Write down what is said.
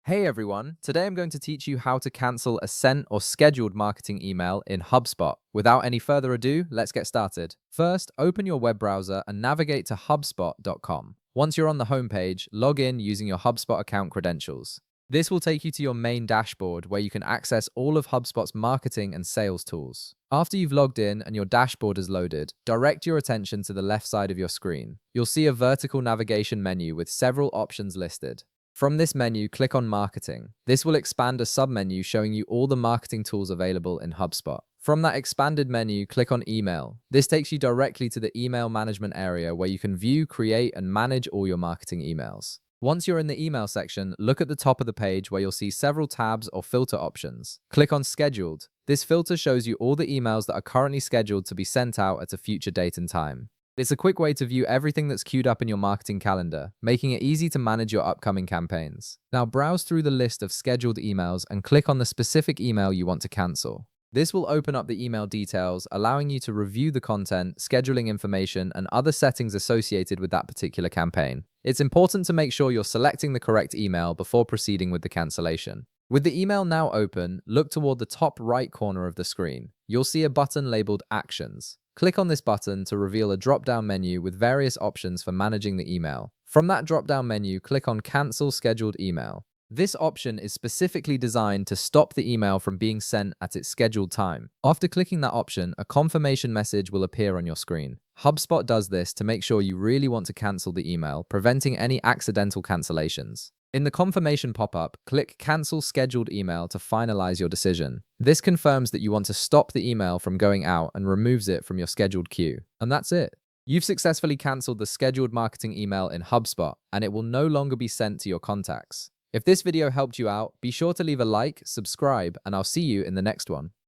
Hey everyone, today I'm going to teach you how to cancel a sent or scheduled marketing email in HubSpot. Without any further ado, let's get started. First, open your web browser and navigate to HubSpot.com. Once you're on the homepage, log in using your HubSpot account credentials. This will take you to your main dashboard where you can access all of HubSpot's marketing and sales tools. After you've logged in and your dashboard is loaded, direct your attention to the left side of your screen. You'll see a vertical navigation menu with several options listed. From this menu, click on Marketing. This will expand a submenu showing you all the marketing tools available in HubSpot. From that expanded menu, click on Email. This takes you directly to the email management area where you can view, create, and manage all your marketing emails. Once you're in the email section, look at the top of the page where you'll see several tabs or filter options. Click on Scheduled. This filter shows you all the emails that are currently scheduled to be sent out at a future date and time. It's a quick way to view everything that's queued up in your marketing calendar, making it easy to manage your upcoming campaigns. Now browse through the list of scheduled emails and click on the specific email you want to cancel. This will open up the email details, allowing you to review the content, scheduling information, and other settings associated with that particular campaign. It's important to make sure you're selecting the correct email before proceeding with the cancellation. With the email now open, look toward the top right corner of the screen. You'll see a button labeled Actions. Click on this button to reveal a drop-down menu with various options for managing the email. From that drop-down menu, click on Cancel Scheduled Email. This option is specifically designed to stop the email from being sent at its scheduled time. After clicking that option, a confirmation message will appear on your screen. HubSpot does this to make sure you really want to cancel the email, preventing any accidental cancellations. In the confirmation pop-up, click Cancel Scheduled Email to finalize your decision. This confirms that you want to stop the email from going out and removes it from your scheduled queue. And that's it. You've successfully canceled the scheduled marketing email in HubSpot, and it will no longer be sent to your contacts. If this video helped you out, be sure to leave a like, subscribe, and I'll see you in the next one.